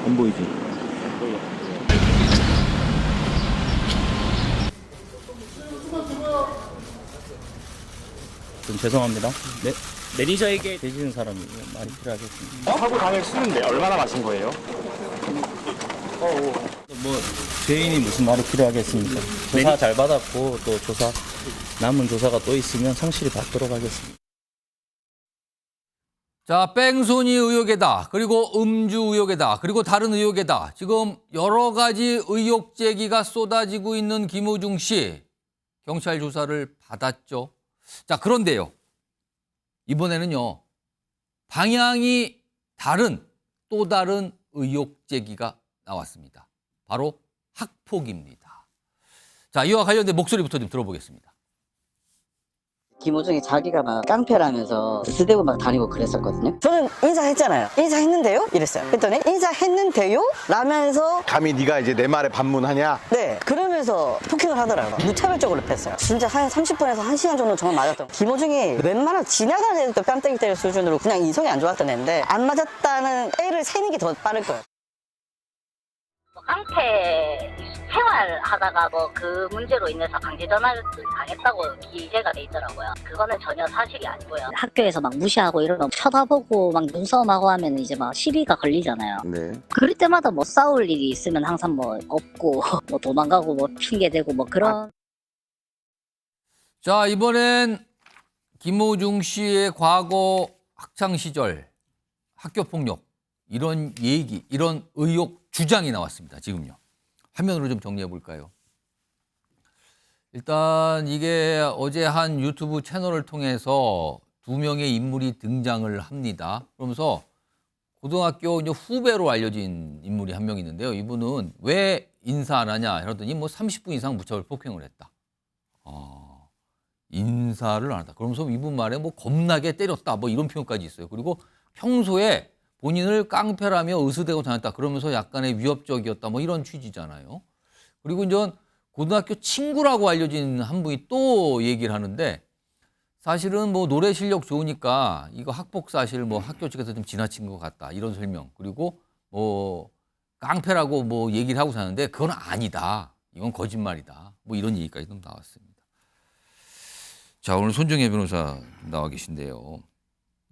안 보이지? 좀 죄송합니다. 네, 매니저에게 대주는 사람이 많이 필요하겠습니다. 사고 당일 쓰는데 얼마나 마신 거예요? 뭐 죄인이 무슨 말이 필요하겠습니까? 조사 잘 받았고 또 조사 남은 조사가 또 있으면 성실히 받도록 하겠습니다. 자, 뺑소니 의혹에다, 그리고 음주 의혹에다, 그리고 다른 의혹에다 지금 여러 가지 의혹 제기가 쏟아지고 있는 김호중 씨. 경찰 조사를 받았죠. 자, 그런데요. 이번에는요. 방향이 다른 또 다른 의혹 제기가 나왔습니다. 바로 학폭입니다. 자, 이와 관련된 목소리부터 좀 들어보겠습니다. 김호중이 자기가 막 깡패라면서 스대고 막 다니고 그랬었거든요. 저는 인사했잖아요. 인사했는데요? 이랬어요. 그랬더니 인사했는데요? 라면서 감히 네가 이제 내 말에 반문하냐? 네 그러면서 폭행을 하더라고요. 무차별적으로 뺐어요. 진짜 한 30분에서 1시간 정도 정말 맞았던 김호중이 웬만한 지나가는 애들도 뺨때기 때릴 수준으로 그냥 인성이 안 좋았던 애인데 안 맞았다는 애를 세는 게 더 빠를 거예요. 깡패 생활하다가 뭐 그 문제로 인해서 강제 전화를 당했다고 기재가 돼 있더라고요. 그거는 전혀 사실이 아니고요. 학교에서 막 무시하고 이러면 쳐다보고 막 눈싸움하고 하면 이제 막 시비가 걸리잖아요. 네. 그럴 때마다 뭐 싸울 일이 있으면 항상 뭐 없고 뭐 도망가고 뭐 핑계 대고 뭐 그런. 자, 이번엔 김호중 씨의 과거 학창 시절 학교 폭력 이런 얘기, 이런 의혹 주장이 나왔습니다. 지금요. 화면으로 좀 정리해 볼까요? 일단 이게 어제 한 유튜브 채널을 통해서 두 명의 인물이 등장을 합니다. 그러면서 고등학교 이제 후배로 알려진 인물이 한 명 있는데요. 이분은 왜 인사 안 하냐 이러더니 뭐 30분 이상 무차별 폭행을 했다. 인사를 안 한다. 그러면서 이분 말에 뭐 겁나게 때렸다. 뭐 이런 표현까지 있어요. 그리고 평소에 본인을 깡패라며 으스대고 다녔다. 그러면서 약간의 위협적이었다. 뭐 이런 취지잖아요. 그리고 이제 고등학교 친구라고 알려진 한 분이 또 얘기를 하는데 사실은 뭐 노래 실력 좋으니까 이거 학폭 사실 뭐 학교 측에서 좀 지나친 것 같다. 이런 설명. 그리고 뭐 깡패라고 뭐 얘기를 하고 사는데 그건 아니다. 이건 거짓말이다. 뭐 이런 얘기까지 좀 나왔습니다. 자, 오늘 손정혜 변호사 나와 계신데요.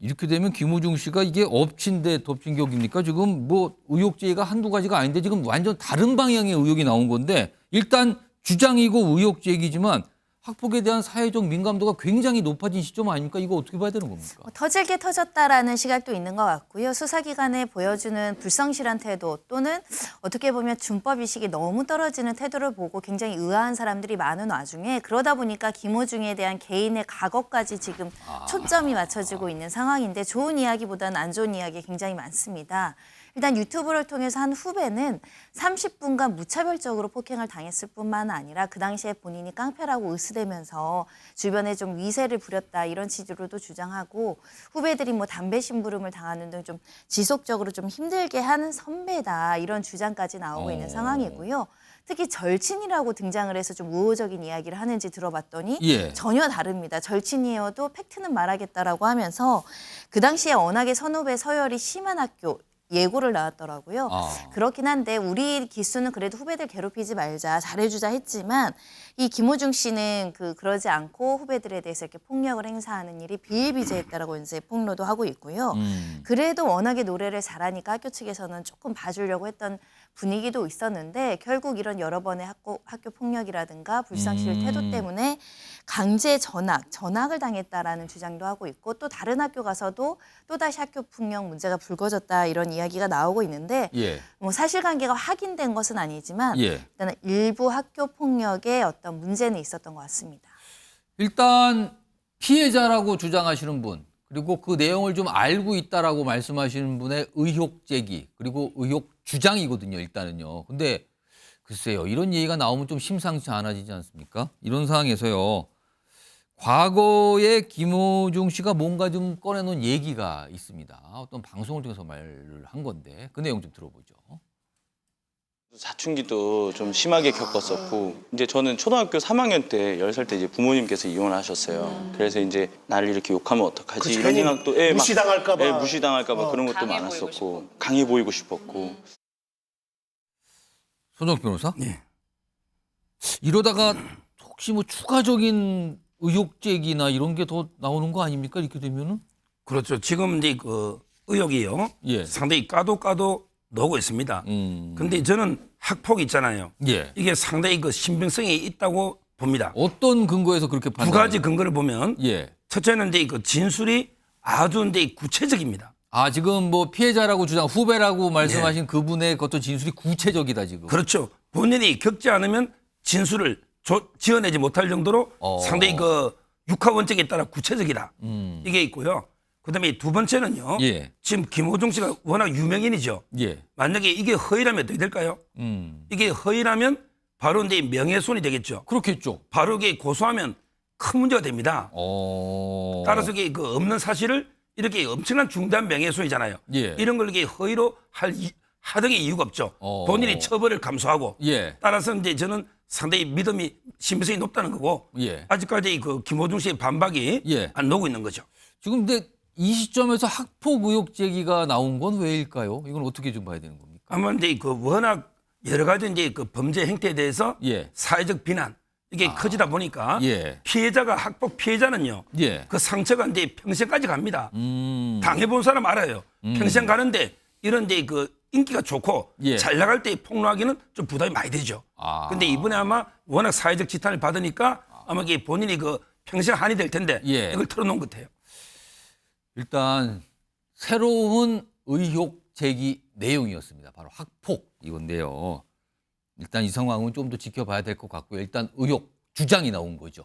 이렇게 되면 김호중 씨가 이게 엎친 데 덮친 격입니까? 지금 뭐 의혹 제기가 한두 가지가 아닌데 지금 완전 다른 방향의 의혹이 나온 건데 일단 주장이고 의혹 제기지만 학폭에 대한 사회적 민감도가 굉장히 높아진 시점 아닙니까? 이거 어떻게 봐야 되는 겁니까? 터질 게 터졌다라는 시각도 있는 것 같고요. 수사기관에 보여주는 불성실한 태도 또는 어떻게 보면 준법의식이 너무 떨어지는 태도를 보고 굉장히 의아한 사람들이 많은 와중에 그러다 보니까 김호중에 대한 개인의 과거까지 지금 초점이 맞춰지고 있는 상황인데 좋은 이야기보다는 안 좋은 이야기가 굉장히 많습니다. 일단 유튜브를 통해서 한 후배는 30분간 무차별적으로 폭행을 당했을 뿐만 아니라 그 당시에 본인이 깡패라고 으스대면서 주변에 좀 위세를 부렸다 이런 취지로도 주장하고 후배들이 뭐 담배 심부름을 당하는 등 좀 지속적으로 좀 힘들게 하는 선배다 이런 주장까지 나오고 있는 상황이고요. 특히 절친이라고 등장을 해서 좀 우호적인 이야기를 하는지 들어봤더니 전혀 다릅니다. 절친이어도 팩트는 말하겠다라고 하면서 그 당시에 워낙에 선후배 서열이 심한 학교 예고를 나왔더라고요. 그렇긴 한데 우리 기수는 그래도 후배들 괴롭히지 말자, 잘해주자 했지만 이 김호중 씨는 그러지 않고 후배들에 대해서 이렇게 폭력을 행사하는 일이 비일비재했다라고 이제 폭로도 하고 있고요. 그래도 워낙에 노래를 잘하니까 학교 측에서는 조금 봐주려고 했던 분위기도 있었는데 결국 이런 여러 번의 학교 폭력이라든가 불상실 태도 때문에 강제 전학을 당했다라는 주장도 하고 있고 또 다른 학교 가서도 또다시 학교 폭력 문제가 불거졌다 이런 이야기가 나오고 있는데 뭐 사실관계가 확인된 것은 아니지만 일단은 일부 학교 폭력에 어떤 문제는 있었던 것 같습니다. 일단 피해자라고 주장하시는 분 그리고 그 내용을 좀 알고 있다라고 말씀하시는 분의 의혹 제기 그리고 의혹 주장이거든요. 일단은요. 근데 글쎄요. 이런 얘기가 나오면 좀 심상치 않아지지 않습니까? 이런 상황에서요. 과거에 김호중 씨가 뭔가 좀 꺼내놓은 얘기가 있습니다. 어떤 방송을 통해서 말을 한 건데 그 내용 좀 들어보죠. 사춘기도 좀 심하게 겪었었고 이제 저는 초등학교 3학년 때 10살 때 이제 부모님께서 이혼을 하셨어요. 그래서 이제 나를 이렇게 욕하면 어떡하지 이런 생각도 무시당할까 봐. 무시당할까 봐 그런 것도 많았었고 강해 보이고 싶었고 손정 변호사? 예. 이러다가 혹시 뭐 추가적인 의혹 제기나 이런 게 더 나오는 거 아닙니까? 이렇게 되면은? 그렇죠. 지금 이제 그 의혹이요. 예. 상당히 까도 나오고 있습니다. 근데 저는 학폭 있잖아요. 예. 이게 상당히 그 신빙성이 있다고 봅니다. 어떤 근거에서 그렇게 두 판단? 가지 근거를 보면 예. 첫째는 이제 그 진술이 아주 이제 구체적입니다. 아, 지금 뭐 피해자라고 주장, 후배라고 말씀하신 그분의 어떤 진술이 구체적이다, 지금. 그렇죠. 본인이 겪지 않으면 진술을 지어내지 못할 정도로 상당히 그 육하 원칙에 따라 구체적이다. 이게 있고요. 그다음에 두 번째는요. 예. 지금 김호중 씨가 워낙 유명인이죠. 예. 만약에 이게 허위라면 어떻게 될까요? 이게 허위라면 바로 이제 명예훼손이 되겠죠. 그렇겠죠. 바로 이게 고소하면 큰 문제가 됩니다. 따라서 이게 그 없는 사실을 이렇게 엄청난 중대한 명예훼손이잖아요. 예. 이런 걸 이게 허위로 하등의 이유가 없죠. 본인이 처벌을 감수하고. 예. 따라서 이제 저는 상당히 믿음이 신빙성이 높다는 거고. 예. 아직까지 그 김호중 씨의 반박이 예. 안 나오고 있는 거죠. 지금 근데 이 시점에서 학폭 의혹 제기가 나온 건 왜일까요? 이건 어떻게 좀 봐야 되는 겁니까? 아마 이제 그 워낙 여러 가지 이제 그 범죄 행태에 대해서 예. 사회적 비난 이게 커지다 보니까 예. 피해자가 학폭 피해자는요. 예. 그 상처가 이제 평생까지 갑니다. 당해본 사람 알아요. 평생 가는데 이런 이제 그 인기가 좋고 예. 잘 나갈 때 폭로하기는 좀 부담이 많이 되죠. 근데 이번에 아마 워낙 사회적 지탄을 받으니까 아마 이게 본인이 그 평생 한이 될 텐데 예. 이걸 털어놓은 것 같아요. 일단 새로운 의혹 제기 내용이었습니다. 바로 학폭 이건데요. 일단 이 상황은 좀 더 지켜봐야 될 것 같고요. 일단 의혹, 주장이 나온 거죠.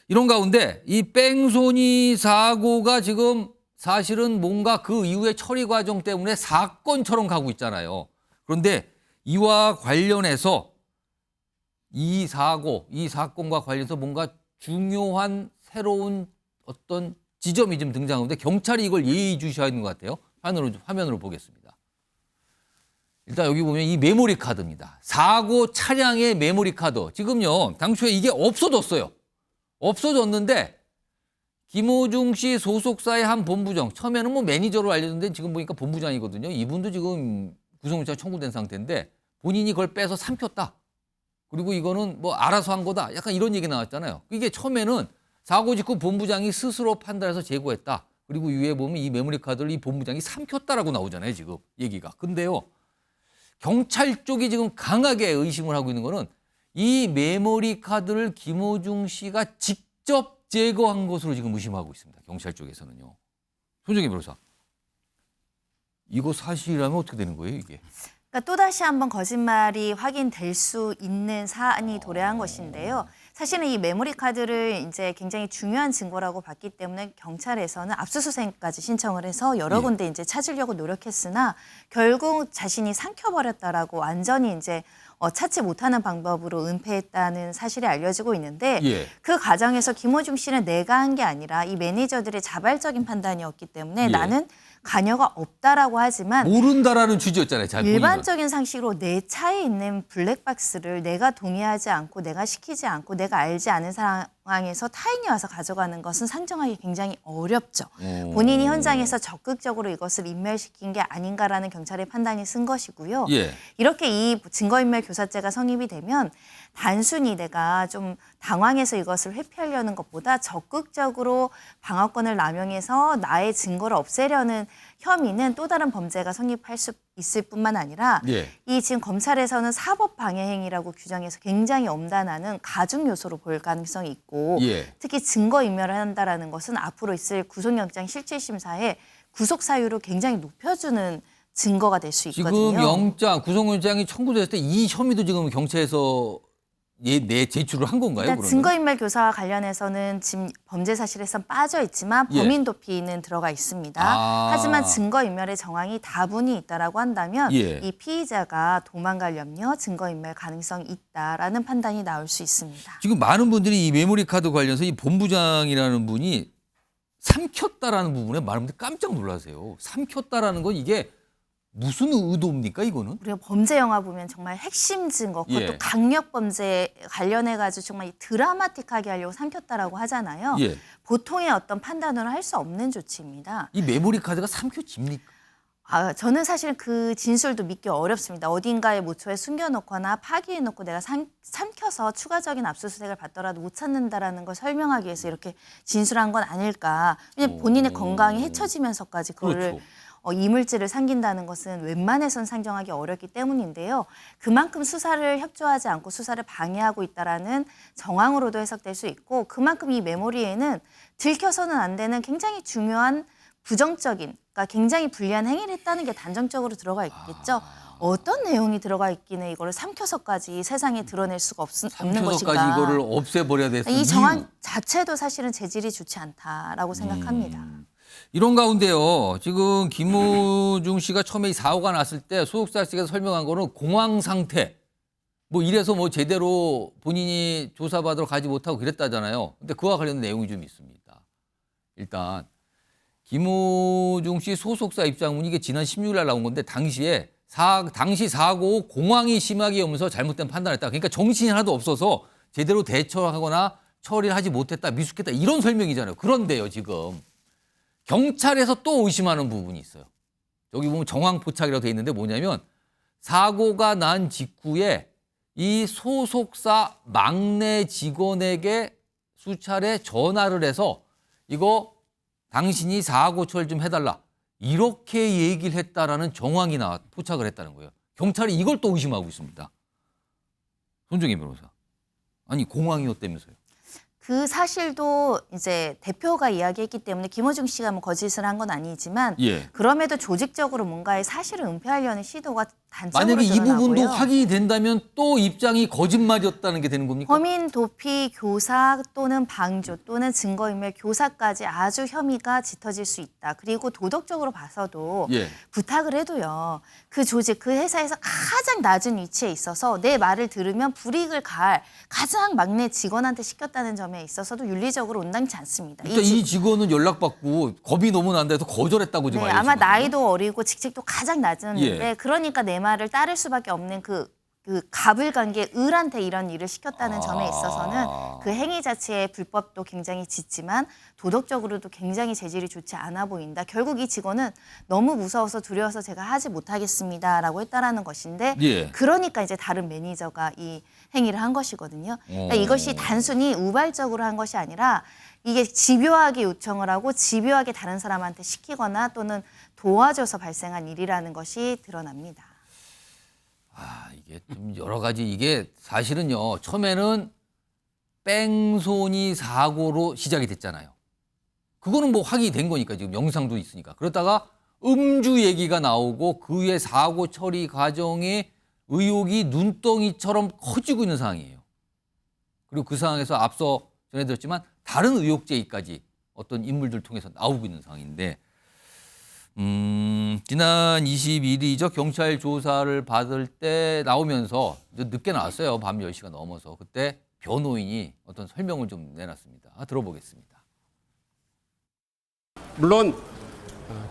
이런 가운데 이 뺑소니 사고가 지금 사실은 뭔가 그 이후의 처리 과정 때문에 사건처럼 가고 있잖아요. 그런데 이와 관련해서 이 사건과 관련해서 뭔가 중요한 새로운 어떤 지점이 좀 등장하는데 경찰이 이걸 예의주시해야 하는 것 같아요. 화면으로 보겠습니다. 일단 여기 보면 이 메모리 카드입니다. 사고 차량의 메모리 카드. 지금요, 당초에 이게 없어졌어요. 없어졌는데 김호중 씨 소속사의 한 본부장, 처음에는 뭐 매니저로 알려졌는데 지금 보니까 본부장이거든요. 이분도 지금 구속영장 청구된 상태인데 본인이 그걸 빼서 삼켰다. 그리고 이거는 뭐 알아서 한 거다. 약간 이런 얘기 나왔잖아요. 이게 처음에는 사고 직후 본부장이 스스로 판단해서 제거했다. 그리고 이후에 보면 이 메모리 카드를 이 본부장이 삼켰다라고 나오잖아요. 지금 얘기가. 근데요. 경찰 쪽이 지금 강하게 의심을 하고 있는 거는 이 메모리 카드를 김호중 씨가 직접 제거한 것으로 지금 의심하고 있습니다. 경찰 쪽에서는요. 손정희 변호사. 이거 사실이라면 어떻게 되는 거예요, 이게? 그러니까 또다시 한번 거짓말이 확인될 수 있는 사안이 도래한 것인데요. 사실은 이 메모리 카드를 이제 굉장히 중요한 증거라고 봤기 때문에 경찰에서는 압수수색까지 신청을 해서 여러 군데 이제 찾으려고 노력했으나 결국 자신이 삼켜버렸다라고 완전히 이제 찾지 못하는 방법으로 은폐했다는 사실이 알려지고 있는데 그 과정에서 김호중 씨는 내가 한 게 아니라 이 매니저들의 자발적인 판단이었기 때문에 나는 관여가 없다라고 하지만 모른다라는 취지였잖아요. 잘 일반적인 상식으로 내 차에 있는 블랙박스를 내가 동의하지 않고 내가 시키지 않고 내가 알지 않은 상황에서 타인이 와서 가져가는 것은 상정하기 굉장히 어렵죠. 본인이 현장에서 적극적으로 이것을 인멸시킨 게 아닌가라는 경찰의 판단이 쓴 것이고요. 이렇게 이 증거인멸 교사죄가 성립이 되면 단순히 내가 좀 당황해서 이것을 회피하려는 것보다 적극적으로 방어권을 남용해서 나의 증거를 없애려는 혐의는 또 다른 범죄가 성립할 수 있을 뿐만 아니라 이 지금 검찰에서는 사법방해행위라고 규정해서 굉장히 엄단하는 가중 요소로 볼 가능성이 있고 특히 증거인멸을 한다라는 것은 앞으로 있을 구속영장 실질심사에 구속사유를 굉장히 높여주는 증거가 될 수 있거든요. 지금 구속영장이 청구됐을 때 이 혐의도 지금 경찰에서 제출을 한 건가요? 일단 증거인멸 교사와 관련해서는 지금 범죄 사실에선 빠져 있지만 범인 도피는 들어가 있습니다. 하지만 증거인멸의 정황이 다분히 있다라고 한다면 이 피의자가 도망갈 염려, 증거인멸 가능성이 있다라는 판단이 나올 수 있습니다. 지금 많은 분들이 이 메모리 카드 관련해서 이 본부장이라는 분이 삼켰다라는 부분에 많은 분들이 깜짝 놀라세요. 삼켰다라는 건 이게 무슨 의도입니까, 이거는? 우리가 범죄 영화 보면 정말 핵심 증거, 그것도 강력 범죄 관련해가지고 정말 드라마틱하게 하려고 삼켰다라고 하잖아요. 보통의 어떤 판단으로 할 수 없는 조치입니다. 이 메모리 카드가 삼켜집니까? 저는 사실 그 진술도 믿기 어렵습니다. 어딘가에 모처에 숨겨놓거나 파기해놓고 내가 삼켜서 추가적인 압수수색을 받더라도 못 찾는다라는 걸 설명하기 위해서 이렇게 진술한 건 아닐까. 왜냐면 본인의 건강이 해쳐지면서까지 그거를 그렇죠. 이물질을 삼긴다는 것은 웬만해선 상정하기 어렵기 때문인데요. 그만큼 수사를 협조하지 않고 수사를 방해하고 있다라는 정황으로도 해석될 수 있고 그만큼 이 메모리에는 들켜서는 안 되는 굉장히 중요한 부정적인, 그러니까 굉장히 불리한 행위를 했다는 게 단정적으로 들어가 있겠죠. 어떤 내용이 들어가 있기는 이거를 삼켜서까지 세상에 드러낼 수가 없는 것인가. 삼켜서까지 이거를 없애버려야 됐어. 이 정황 자체도 사실은 재질이 좋지 않다라고 생각합니다. 이런 가운데요. 지금 김우중 씨가 처음에 이 사고가 났을 때 소속사 측에서 설명한 거는 공황 상태. 뭐 이래서 뭐 제대로 본인이 조사받으러 가지 못하고 그랬다잖아요. 근데 그와 관련된 내용이 좀 있습니다. 일단 김우중 씨 소속사 입장문이 이게 지난 16일 날 나온 건데 당시 사고 후 공황이 심하게 오면서 잘못된 판단을 했다. 그러니까 정신이 하나도 없어서 제대로 대처하거나 처리를 하지 못했다, 미숙했다 이런 설명이잖아요. 그런데요, 지금 경찰에서 또 의심하는 부분이 있어요. 여기 보면 정황 포착이라고 돼 있는데 뭐냐면 사고가 난 직후에 이 소속사 막내 직원에게 수차례 전화를 해서 이거 당신이 사고 처리 좀 해달라. 이렇게 얘기를 했다라는 정황이 포착을 했다는 거예요. 경찰이 이걸 또 의심하고 있습니다. 손정혜 변호사. 아니 공황이었다면서요. 그 사실도 이제 대표가 이야기했기 때문에 김어중 씨가 뭐 거짓을 한 건 아니지만 예. 그럼에도 조직적으로 뭔가의 사실을 은폐하려는 시도가 단적으로 만약에 이 드러나고요. 부분도 확인이 된다면 또 입장이 거짓말이었다는 게 되는 겁니까? 범인 도피, 교사 또는 방조 또는 증거인멸, 교사까지 아주 혐의가 짙어질 수 있다. 그리고 도덕적으로 봐서도 예. 부탁을 해도요. 그 조직, 그 회사에서 가장 낮은 위치에 있어서 내 말을 들으면 불이익을 가할 가장 막내 직원한테 시켰다는 점에 있어서도 윤리적으로 온당치 않습니다. 그러니까 이 직원은 연락받고 겁이 너무 난다 해서 거절했다고 지금 네, 알려지거든요. 아마 나이도 어리고 직책도 가장 낮았는데 예. 그러니까 내 말을 따를 수밖에 없는 그 가불관계 을한테 이런 일을 시켰다는 점에 있어서는 그 행위 자체의 불법도 굉장히 짙지만 도덕적으로도 굉장히 재질이 좋지 않아 보인다. 결국 이 직원은 너무 무서워서 두려워서 제가 하지 못하겠습니다라고 했다라는 것인데 예. 그러니까 이제 다른 매니저가 이 행위를 한 것이거든요. 그러니까 이것이 단순히 우발적으로 한 것이 아니라 이게 집요하게 요청을 하고 집요하게 다른 사람한테 시키거나 또는 도와줘서 발생한 일이라는 것이 드러납니다. 이게 좀 여러 가지 이게 사실은요. 처음에는 뺑소니 사고로 시작이 됐잖아요. 그거는 뭐 확인이 된 거니까 지금 영상도 있으니까. 그러다가 음주 얘기가 나오고 그 후에 사고 처리 과정에 의혹이 눈덩이처럼 커지고 있는 상황이에요. 그리고 그 상황에서 앞서 전해드렸지만 다른 의혹 제기까지 어떤 인물들 통해서 나오고 있는 상황인데 지난 22일이죠. 경찰 조사를 받을 때 나오면서 늦게 나왔어요. 밤 10시가 넘어서. 그때 변호인이 어떤 설명을 좀 내놨습니다. 들어보겠습니다. 물론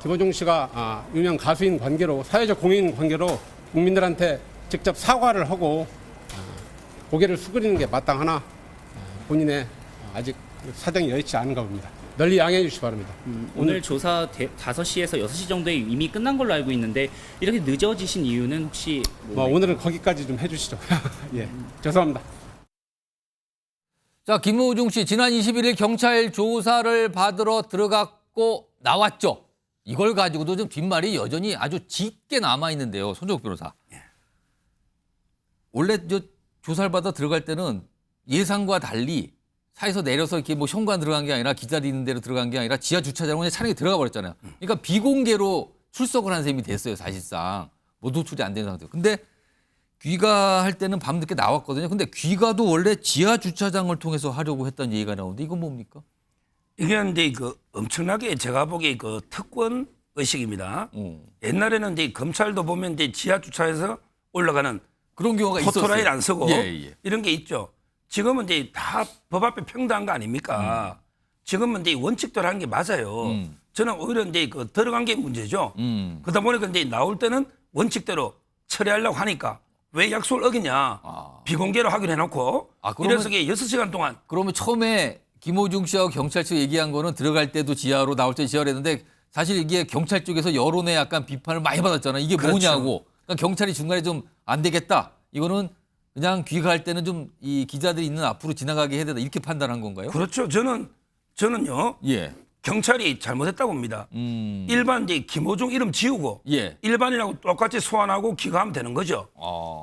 김어중 씨가 유명 가수인 관계로 사회적 공인 관계로 국민들한테 직접 사과를 하고 고개를 숙이는 게 마땅하나 본인의 아직 사정이 여의치 않은가 봅니다. 널리 양해해 주시기 바랍니다. 오늘 조사 5시에서 6시 정도에 이미 끝난 걸로 알고 있는데 이렇게 늦어지신 이유는 혹시 오늘은 거기까지 좀 해주시죠. 예, 죄송합니다. 자, 김우중 씨 지난 21일 경찰 조사를 받으러 들어갔고 나왔죠. 이걸 가지고도 좀 뒷말이 여전히 아주 짙게 남아 있는데요. 손정욱 변호사. 원래 조사를 받아 들어갈 때는 예상과 달리 차에서 내려서 이렇게 뭐 현관 들어간 게 아니라 기다리는 데로 들어간 게 아니라 지하 주차장에 그냥 차량에 들어가 버렸잖아요. 그러니까 비공개로 출석을 한 셈이 됐어요. 사실상 뭐 노출이 안 된 상태로. 근데 귀가할 때는 밤늦게 나왔거든요. 근데 귀가도 원래 지하 주차장을 통해서 하려고 했다는 얘기가 나오는데 이건 뭡니까? 이게 이제 그 엄청나게 제가 보기에 그 특권 의식입니다. 옛날에는 이제 검찰도 보면 이제 지하 주차에서 올라가는 그런 경우가 있었어요. 포토라인 안 쓰고 예. 이런 게 있죠. 지금은 이제 다 법 앞에 평등한 거 아닙니까? 지금은 이제 원칙대로 하는 게 맞아요. 저는 오히려 이제 그 들어간 게 문제죠. 그러다 보니까 이제 나올 때는 원칙대로 처리하려고 하니까 왜 약속을 어기냐. 비공개로 하기로 해놓고 이래서 6시간 동안. 그러면 처음에 김호중 씨하고 경찰 측 얘기한 거는 들어갈 때도 지하로 나올 때 지하로 했는데 사실 이게 경찰 쪽에서 여론의 약간 비판을 많이 받았잖아요. 이게 그렇죠. 뭐냐고. 그러니까 경찰이 중간에 좀 안 되겠다. 이거는 그냥 귀가할 때는 좀 이 기자들이 있는 앞으로 지나가게 해야 된다. 이렇게 판단한 건가요? 그렇죠. 저는요. 예. 경찰이 잘못했다고 봅니다. 일반 이제 김호중 이름 지우고 예. 일반인하고 똑같이 소환하고 귀가하면 되는 거죠.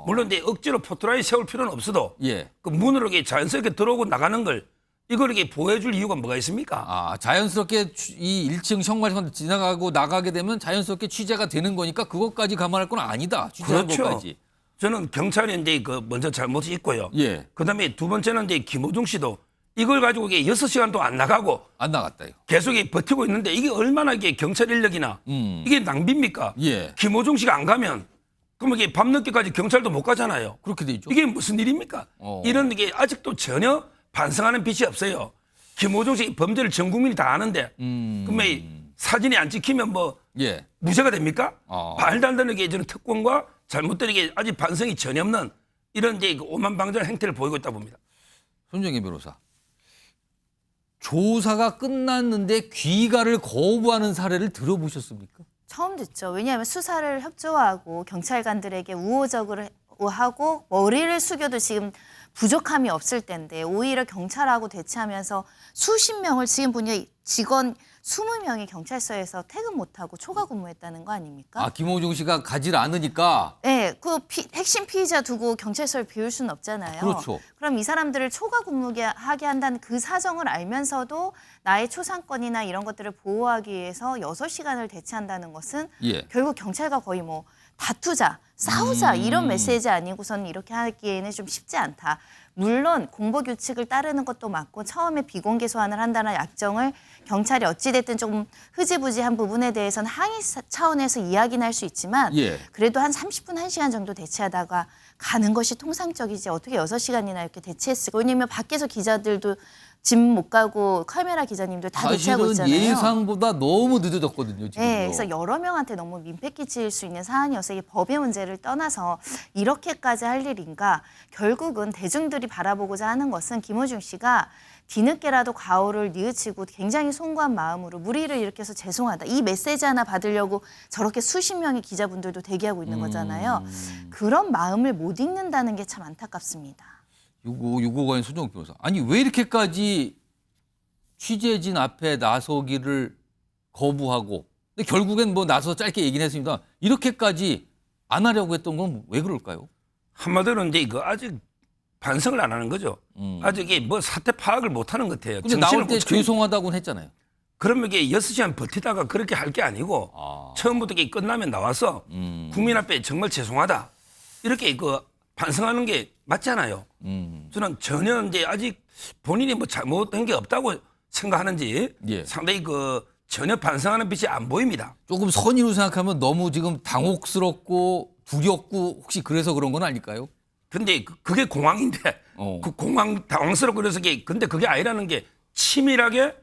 물론 이제 억지로 포트라인 세울 필요는 없어도 예. 그 문으로 이렇게 자연스럽게 들어오고 나가는 걸 이걸 이렇게 보호해줄 이유가 뭐가 있습니까? 아, 자연스럽게 이 1층 형말선 지나가고 나가게 되면 자연스럽게 취재가 되는 거니까 그것까지 감안할 건 아니다. 취재한 그렇죠. 것까지. 저는 경찰이 이제 그 먼저 잘못이 있고요. 예. 그다음에 두 번째는 이제 김호중 씨도 이걸 가지고 이게 6시간도 안 나가고 안 나갔다 이거. 계속 버티고 있는데 이게 얼마나 이게 경찰 인력이나 이게 낭비입니까? 예. 김호중 씨가 안 가면 그럼 이게 밤늦게까지 경찰도 못 가잖아요. 그렇게 돼 있죠. 이게 무슨 일입니까? 이런 게 아직도 전혀 반성하는 빛이 없어요. 김호중 씨 범죄를 전 국민이 다 아는데 그러면 이 사진이 안 찍히면 뭐 예. 무죄가 됩니까? 말도 안 되는 게 저는 특권과 잘못된 게 아직 반성이 전혀 없는 이런 이제 오만방자한 행태를 보이고 있다 봅니다. 손정혜 변호사. 조사가 끝났는데 귀가를 거부하는 사례를 들어보셨습니까? 처음 듣죠. 왜냐하면 수사를 협조하고 경찰관들에게 우호적으로 하고 머리를 숙여도 지금 부족함이 없을 텐데 오히려 경찰하고 대치하면서 수십 명을 지금 보니 직원 20명이 경찰서에서 퇴근 못하고 초과 근무했다는 거 아닙니까? 아, 김호중 씨가 가지 않으니까. 네, 그 핵심 피의자 두고 경찰서를 비울 수는 없잖아요. 그렇죠. 그럼 이 사람들을 초과 근무하게 한다는 그 사정을 알면서도 나의 초상권이나 이런 것들을 보호하기 위해서 6시간을 대치한다는 것은 예. 결국 경찰과 거의 뭐 다투자, 싸우자 이런 메시지 아니고서는 이렇게 하기에는 좀 쉽지 않다. 물론 공보규칙을 따르는 것도 맞고 처음에 비공개 소환을 한다는 약정을 경찰이 어찌됐든 좀 흐지부지한 부분에 대해서는 항의 차원에서 이야기는 할 수 있지만 예. 그래도 한 30분, 1시간 정도 대치하다가 가는 것이 통상적이지 어떻게 6시간이나 이렇게 대치했을까. 왜냐면 밖에서 기자들도 집 못 가고 카메라 기자님들 다 대치하고 사실은 있잖아요. 예상보다 너무 늦어졌거든요. 지금. 네, 그래서 여러 명한테 너무 민폐 끼칠 수 있는 사안이어서 이게 법의 문제를 떠나서 이렇게까지 할 일인가. 결국은 대중들이 바라보고자 하는 것은 김호중 씨가 뒤늦게라도 과오를 뉘우치고 굉장히 송구한 마음으로 무리를 일으켜서 죄송하다. 이 메시지 하나 받으려고 저렇게 수십 명의 기자분들도 대기하고 있는 거잖아요. 그런 마음을 못 읽는다는 게 참 안타깝습니다. 요거 관련 손정욱 변호사. 아니 왜 이렇게까지 취재진 앞에 나서기를 거부하고 근데 결국엔 뭐 나서 짧게 얘기는 했습니다. 이렇게까지 안 하려고 했던 건 왜 그럴까요? 한마디로 이제 그 아직 반성을 안 하는 거죠. 아직 이게 뭐 사태 파악을 못 하는 것 같아요. 근데 나올 때 죄송하다고는 했잖아요. 그러면 이게 6시간 버티다가 그렇게 할 게 아니고 처음부터 이게 끝나면 나와서 국민 앞에 정말 죄송하다. 이렇게 그 반성하는 게 맞잖아요. 저는 전혀 이제 아직 본인이 뭐 잘못한 게 없다고 생각하는지 예. 상당히 그 전혀 반성하는 빛이 안 보입니다. 조금 선의로 생각하면 너무 지금 당혹스럽고 두렵고 혹시 그래서 그런 건 아닐까요? 근데 그게 공황인데 그 공황 당황스럽고 그래서 근데 그게 아니라는 게 치밀하게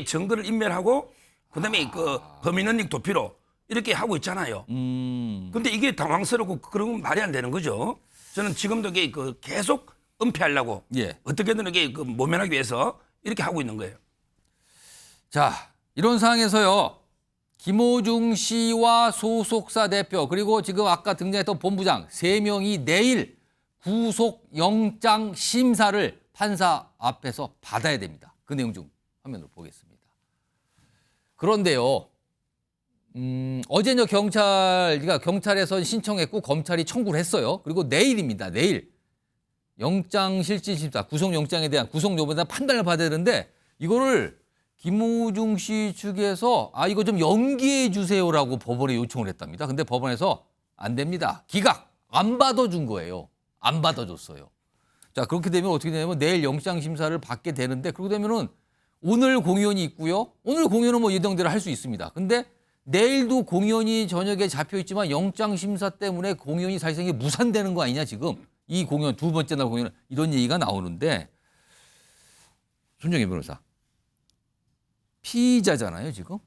증거를 인멸하고 그다음에 그 범인 은닉 도피로 이렇게 하고 있잖아요. 근데 이게 당황스럽고 그러면 말이 안 되는 거죠. 저는 지금도 이게 그 계속 은폐하려고 예. 어떻게든 이게 그 모면하기 위해서 이렇게 하고 있는 거예요. 자, 이런 상황에서요. 김호중 씨와 소속사 대표 그리고 지금 아까 등장했던 본부장 3명이 내일 구속영장 심사를 판사 앞에서 받아야 됩니다. 그 내용 좀 화면으로 보겠습니다. 그런데요. 어제는 경찰에서 신청했고 검찰이 청구를 했어요. 그리고 내일입니다. 내일 영장실질심사 구속영장에 대한 구속 여부에 대한 판단을 받아야 되는데 이거를 김호중 씨 측에서 이거 좀 연기해 주세요라고 법원에 요청을 했답니다. 근데 법원에서 안 됩니다. 기각 안 받아준 거예요. 안 받아줬어요. 자, 그렇게 되면 어떻게 되냐면 내일 영장 심사를 받게 되는데 그렇게 되면은 오늘 공연이 있고요. 오늘 공연은 뭐 예정대로 할 수 있습니다. 근데 내일도 공연이 저녁에 잡혀 있지만 영장 심사 때문에 공연이 사실상 무산되는 거 아니냐 지금 이 공연 두 번째 날 공연 이런 얘기가 나오는데 손정혜 변호사. 피의자잖아요, 지금.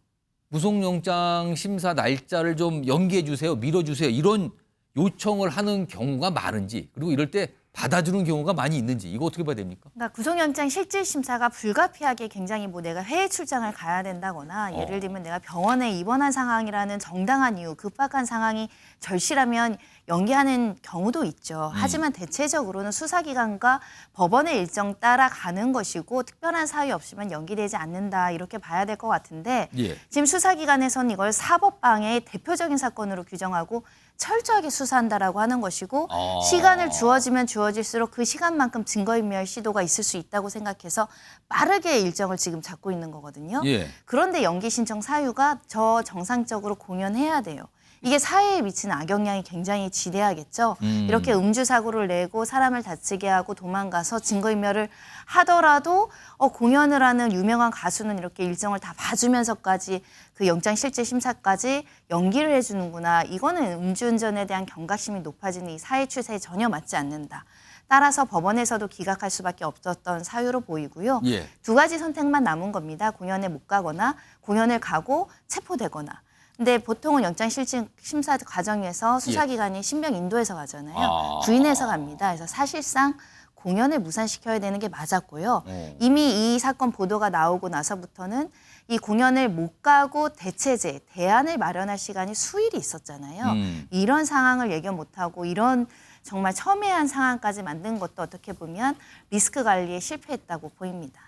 구속영장 심사 날짜를 좀 연기해 주세요, 미뤄 주세요. 이런 요청을 하는 경우가 많은지 그리고 이럴 때 받아주는 경우가 많이 있는지 이거 어떻게 봐야 됩니까? 그러니까 구속영장 실질심사가 불가피하게 굉장히 뭐 내가 해외 출장을 가야 된다거나 예를 들면 내가 병원에 입원한 상황이라는 정당한 이유, 급박한 상황이 절실하면 연기하는 경우도 있죠. 하지만 대체적으로는 수사기관과 법원의 일정 따라 가는 것이고 특별한 사유 없으면 연기되지 않는다 이렇게 봐야 될 것 같은데 예. 지금 수사기관에서는 이걸 사법방해의 대표적인 사건으로 규정하고 철저하게 수사한다라고 하는 것이고 시간을 주어지면 주어질수록 그 시간만큼 증거인멸 시도가 있을 수 있다고 생각해서 빠르게 일정을 지금 잡고 있는 거거든요. 예. 그런데 연기 신청 사유가 저 정상적으로 공연해야 돼요. 이게 사회에 미치는 악영향이 굉장히 지대하겠죠. 이렇게 음주 사고를 내고 사람을 다치게 하고 도망가서 증거인멸을 하더라도 공연을 하는 유명한 가수는 이렇게 일정을 다 봐주면서까지 그 영장 실질 심사까지 연기를 해주는구나. 이거는 음주운전에 대한 경각심이 높아지는 이 사회 추세에 전혀 맞지 않는다. 따라서 법원에서도 기각할 수밖에 없었던 사유로 보이고요. 예. 두 가지 선택만 남은 겁니다. 공연에 못 가거나 공연을 가고 체포되거나. 근데 보통은 영장 실질 심사 과정에서 수사기관이 신병 인도해서 가잖아요. 구인해서 갑니다. 그래서 사실상 공연을 무산시켜야 되는 게 맞았고요. 이미 이 사건 보도가 나오고 나서부터는 이 공연을 못 가고 대체제, 대안을 마련할 시간이 수일이 있었잖아요. 이런 상황을 예견 못하고 이런 정말 첨예한 상황까지 만든 것도 어떻게 보면 리스크 관리에 실패했다고 보입니다.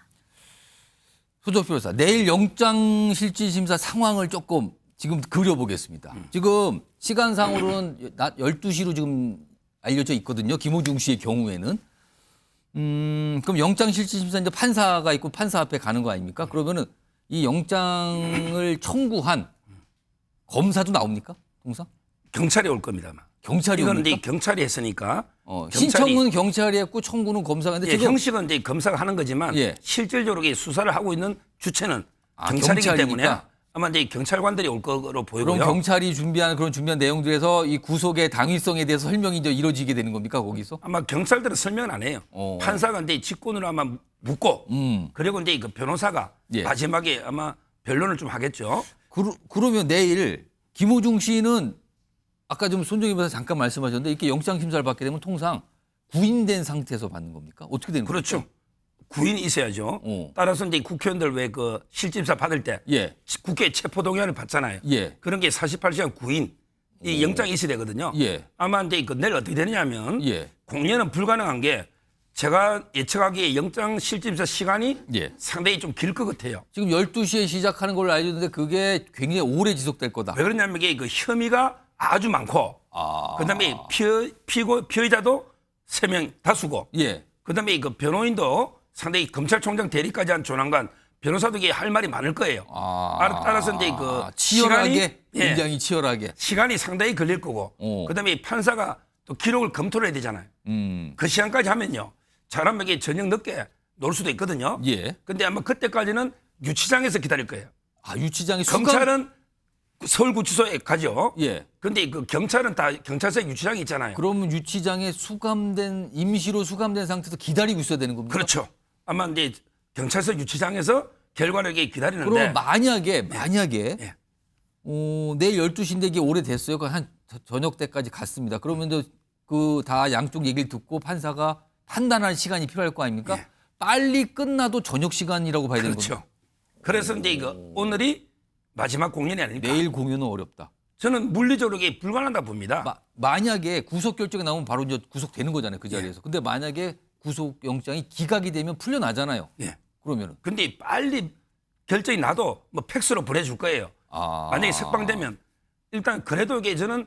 소정 변호사, 내일 영장 실질 심사 상황을 조금 지금 그려보겠습니다. 지금 시간상으로는 낮 12시로 지금 알려져 있거든요. 김호중 씨의 경우에는. 그럼 영장 실질 심사 이제 판사가 있고 판사 앞에 가는 거 아닙니까? 그러면은 이 영장을 청구한 검사도 나옵니까? 통상? 경찰이 올 겁니다. 아마. 경찰이 이건 옵니까? 이제 경찰이 했으니까. 신청은 경찰이 했고 청구는 검사가 했는데 예, 지금 형식은 이제 검사가 하는 거지만 예. 실질적으로 이 수사를 하고 있는 주체는 경찰이기 때문에 경찰이니까? 아마 이제 경찰관들이 올 거로 보이고요. 그럼 경찰이 준비한 그런 준비한 내용들에서 이 구속의 당위성에 대해서 설명이 이제 이루어지게 되는 겁니까 거기서? 아마 경찰들은 설명은 안 해요. 판사가 이제 직권으로 아마 묻고 그리고 이제 그 변호사가 예. 마지막에 아마 변론을 좀 하겠죠. 그러면 내일 김호중 씨는 아까 좀 손정희 변호사 잠깐 말씀하셨는데 이렇게 영장 심사를 받게 되면 통상 구인된 상태에서 받는 겁니까? 어떻게 되는 겁니까? 그렇죠. 구인이 있어야죠. 따라서 이제 국회의원들 왜 그 실질심사 받을 때 예. 국회 체포동의안을 받잖아요. 예. 그런 게 48시간 구인 이 영장이 있어야 되거든요. 예. 아마 이제 그 내일 어떻게 되느냐면 예. 공연은 불가능한 게 제가 예측하기에 영장 실질심사 시간이 예. 상당히 좀 길 것 같아요. 지금 12시에 시작하는 걸로 알고 있는데 그게 굉장히 오래 지속될 거다. 왜 그러냐면 이게 그 혐의가 아주 많고 그다음에 피의자도 3명 다수고 예. 그다음에 그 변호인도 상당히 검찰총장 대리까지 한 조남관 변호사도 이게 할 말이 많을 거예요. 따라서 이제 그 치열하게 시간이, 굉장히 치열하게 시간이 상당히 걸릴 거고 그다음에 판사가 또 기록을 검토를 해야 되잖아요. 그 시간까지 하면요. 잘하면 이게 저녁 늦게 놀 수도 있거든요. 예. 근데 아마 그때까지는 유치장에서 기다릴 거예요. 유치장에 검찰은 서울구치소에 가죠. 예. 근데 그 경찰은 다 경찰서 유치장이 있잖아요. 그러면 유치장에 임시로 수감된 상태에서 기다리고 있어야 되는 겁니까? 그렇죠. 아마 이제 경찰서 유치장에서 결과를 이렇게 기다리는데. 그러면 만약에 예. 내일 12시인데 이게 오래됐어요. 한 저녁 때까지 갔습니다. 그러면 그 다 양쪽 얘기를 듣고 판사가 판단할 시간이 필요할 거 아닙니까? 예. 빨리 끝나도 저녁 시간이라고 봐야 되는 그렇죠. 거죠. 그래서 이제 이거 오늘이 마지막 공연이 아닙니까? 내일 공연은 어렵다. 저는 물리적으로 이게 불가능하다 봅니다. 만약에 구속 결정이 나오면 바로 이제 구속되는 거잖아요. 그 자리에서. 근데 만약에 구속 영장이 기각이 되면 풀려나잖아요. 예. 그러면은. 근데 빨리 결정이 나도 뭐 팩스로 보내줄 거예요. 만약에 석방되면 일단 그래도 이게 저는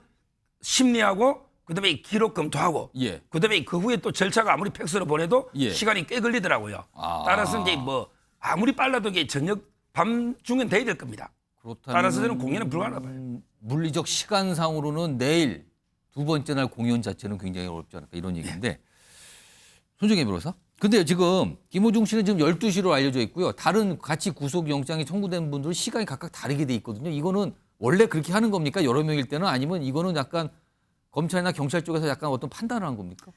심리하고 그다음에 기록 검토하고 예. 그다음에 그 후에 또 절차가 아무리 팩스로 보내도 예. 시간이 꽤 걸리더라고요. 따라서 이제 뭐 아무리 빨라도 이게 저녁 밤중엔 돼야 될 겁니다. 그렇다면 따라서 저는 공연은 불가능하다 봐요. 물리적 시간상으로는 내일 두 번째 날 공연 자체는 굉장히 어렵지 않을까 이런 얘기인데 손정혜 변호사. 근데 지금 김호중 씨는 지금 12시로 알려져 있고요. 다른 같이 구속영장이 청구된 분들은 시간이 각각 다르게 돼 있거든요. 이거는 원래 그렇게 하는 겁니까? 여러 명일 때는 아니면 이거는 약간 검찰이나 경찰 쪽에서 약간 어떤 판단을 한 겁니까?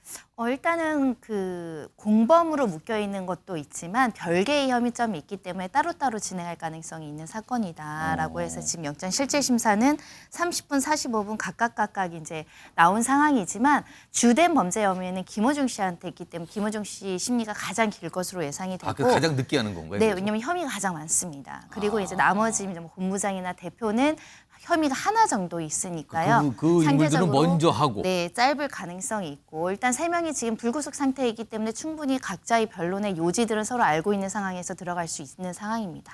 일단은 그 공범으로 묶여 있는 것도 있지만 별개의 혐의점이 있기 때문에 따로따로 진행할 가능성이 있는 사건이다라고 해서 지금 영장 실질 심사는 30분, 45분 각각 이제 나온 상황이지만 주된 범죄 혐의는 김호중 씨한테 있기 때문에 김호중 씨 심리가 가장 길 것으로 예상이 되고. 그 가장 늦게 하는 건가요? 네, 그래서? 왜냐하면 혐의가 가장 많습니다. 그리고 이제 나머지 뭐 본부장이나 대표는 혐의가 하나 정도 있으니까요. 그 인물들은 먼저 하고. 네, 짧을 가능성이 있고 일단 3명이 지금 불구속 상태이기 때문에 충분히 각자의 변론의 요지들은 서로 알고 있는 상황에서 들어갈 수 있는 상황입니다.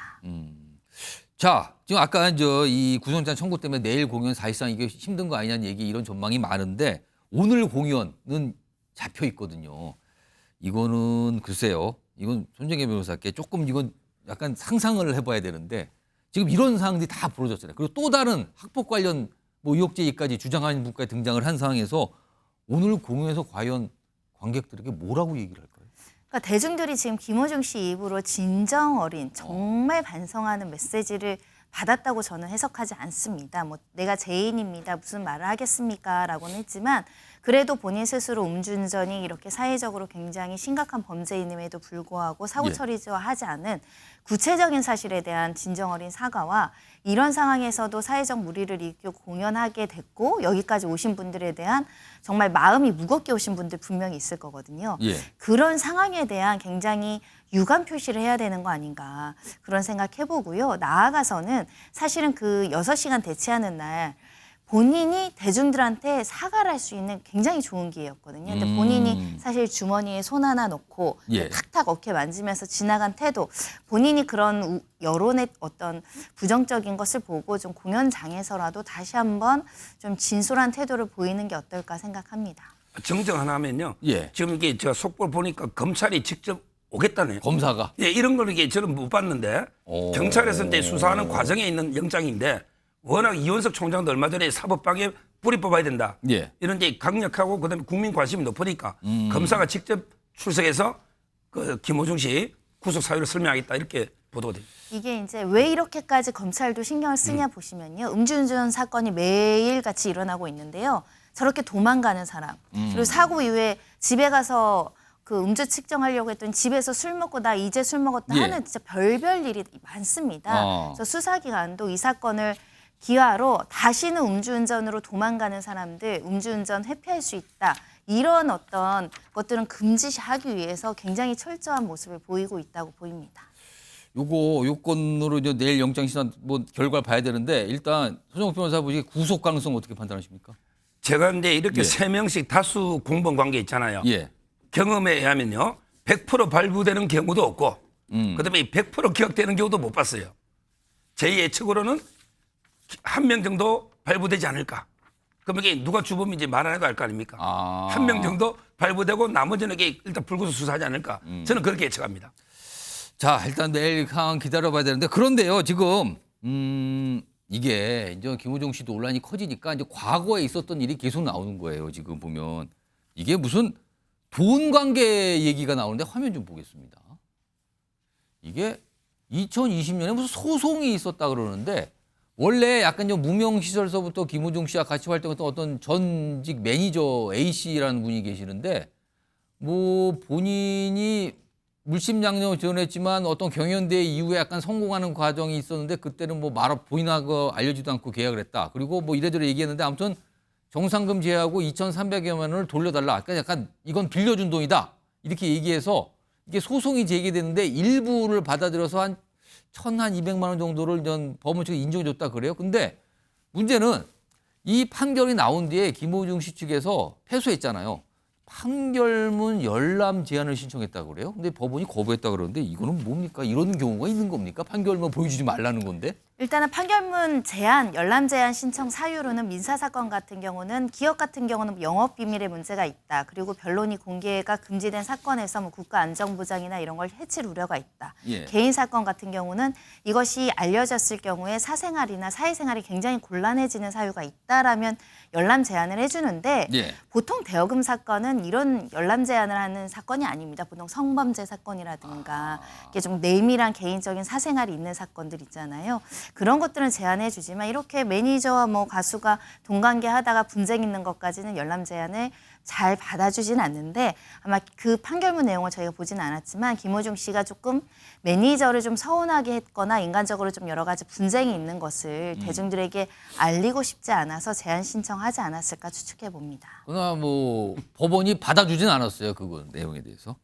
자, 지금 아까 이 구속영장 청구 때문에 내일 공연 사실상 이게 힘든 거 아니냐는 얘기 이런 전망이 많은데 오늘 공연은 잡혀 있거든요. 이거는 글쎄요. 이건 손정혜 변호사께 조금 이건 약간 상상을 해봐야 되는데 지금 이런 상황들이 다 벌어졌잖아요. 그리고 또 다른 학폭 관련 뭐 의혹제기까지 주장하는 분까지 등장을 한 상황에서 오늘 공연에서 과연 관객들에게 뭐라고 얘기를 할까요? 그러니까 대중들이 지금 김호중 씨 입으로 진정 어린 정말 반성하는 메시지를 받았다고 저는 해석하지 않습니다. 뭐 내가 죄인입니다. 무슨 말을 하겠습니까? 라고는 했지만 그래도 본인 스스로 음주운전이 이렇게 사회적으로 굉장히 심각한 범죄임에도 불구하고 사고 처리하지 않은 구체적인 사실에 대한 진정 어린 사과와 이런 상황에서도 사회적 무리를 일으키고 공연하게 됐고 여기까지 오신 분들에 대한 정말 마음이 무겁게 오신 분들 분명히 있을 거거든요. 그런 상황에 대한 굉장히 유감 표시를 해야 되는 거 아닌가 그런 생각해보고요. 나아가서는 사실은 그 6시간 대치하는 날 본인이 대중들한테 사과를 할 수 있는 굉장히 좋은 기회였거든요. 근데 본인이 사실 주머니에 손 하나 넣고 탁탁 어깨 만지면서 지나간 태도, 본인이 그런 여론의 어떤 부정적인 것을 보고 좀 공연장에서라도 다시 한번 좀 진솔한 태도를 보이는 게 어떨까 생각합니다. 정정 하나 하면요. 지금 이게 저 속보를 보니까 검찰이 직접 오겠다네요. 검사가? 예, 이런 걸 이게 저는 못 봤는데 경찰에서 이제 수사하는 과정에 있는 영장인데 워낙 이원석 총장도 얼마 전에 사법방에 뿌리 뽑아야 된다. 이런 게 강력하고 그다음에 국민 관심이 높으니까 검사가 직접 출석해서 그 김호중 씨 구속 사유를 설명하겠다 이렇게 보도가 됩니다. 이게 이제 왜 이렇게까지 검찰도 신경을 쓰냐 보시면요. 음주운전 사건이 매일같이 일어나고 있는데요. 저렇게 도망가는 사람 그리고 사고 이후에 집에 가서 그 음주 측정하려고 했더니 집에서 술 먹고 나 이제 술 먹었다 하는 진짜 별별 일이 많습니다. 그래서 수사기관도 이 사건을 기화로 다시는 음주운전으로 도망가는 사람들 음주운전 회피할 수 있다. 이런 어떤 것들은 금지하기 위해서 굉장히 철저한 모습을 보이고 있다고 보입니다. 요건으로 이제 내일 영장 심사 뭐 결과를 봐야 되는데 일단 손정욱 변호사 보시기에 구속 가능성 어떻게 판단하십니까? 제가 이제 이렇게 3명씩 다수 공범 관계 있잖아요. 경험에 의하면요. 100% 발부되는 경우도 없고 그다음에 100% 기각되는 경우도 못 봤어요. 제 예측으로는 1명 정도 발부되지 않을까. 그럼 이게 누가 주범인지 말 안 해도 알 거 아닙니까? 1명 정도 발부되고 나머지는 이게 일단 불구속 수사하지 않을까. 저는 그렇게 예측합니다. 자, 일단 내일 상황 기다려봐야 되는데 그런데요, 지금 이게 이제 김호중 씨도 논란이 커지니까 이제 과거에 있었던 일이 계속 나오는 거예요. 지금 보면 이게 무슨 돈 관계 얘기가 나오는데 화면 좀 보겠습니다. 이게 2020년에 무슨 소송이 있었다 그러는데 원래 약간 좀 무명시설서부터 김호중 씨와 같이 활동했던 어떤 전직 매니저 A 씨라는 분이 계시는데 뭐 본인이 물심양면을 지원했지만 어떤 경연대회 이후에 약간 성공하는 과정이 있었는데 그때는 뭐 본인하고 알려지도 않고 계약을 했다. 그리고 뭐 이래저래 얘기했는데 아무튼 정상금 제하고 2,300여만 원을 돌려달라. 그러니까 약간 이건 빌려준 돈이다. 이렇게 얘기해서 이게 소송이 제기됐는데 일부를 받아들여서 한 1,200만 원 정도를 법원측이 인정해줬다 그래요. 근데 문제는 이 판결이 나온 뒤에 김호중 씨 측에서 패소했잖아요. 판결문 열람 제한을 신청했다고 그래요. 근데 법원이 거부했다 그러는데 이거는 뭡니까? 이런 경우가 있는 겁니까? 판결문 보여주지 말라는 건데. 일단은 판결문 제한, 열람 제한 신청 사유로는 민사사건 같은 경우는 기업 같은 경우는 영업비밀의 문제가 있다. 그리고 변론이 공개가 금지된 사건에서 뭐 국가안전보장이나 이런 걸 해칠 우려가 있다. 개인 사건 같은 경우는 이것이 알려졌을 경우에 사생활이나 사회생활이 굉장히 곤란해지는 사유가 있다라면 열람 제한을 해주는데 보통 대여금 사건은 이런 열람 제한을 하는 사건이 아닙니다. 보통 성범죄 사건이라든가 이게 좀 내밀한 개인적인 사생활이 있는 사건들 있잖아요. 그런 것들은 제한해 주지만 이렇게 매니저와 뭐 가수가 동관계 하다가 분쟁 있는 것까지는 열람 제한을 잘 받아주진 않는데 아마 그 판결문 내용을 저희가 보지는 않았지만 김호중 씨가 조금 매니저를 좀 서운하게 했거나 인간적으로 좀 여러 가지 분쟁이 있는 것을 대중들에게 알리고 싶지 않아서 제한 신청하지 않았을까 추측해 봅니다. 그러나 뭐 법원이 받아주진 않았어요. 그 내용에 대해서.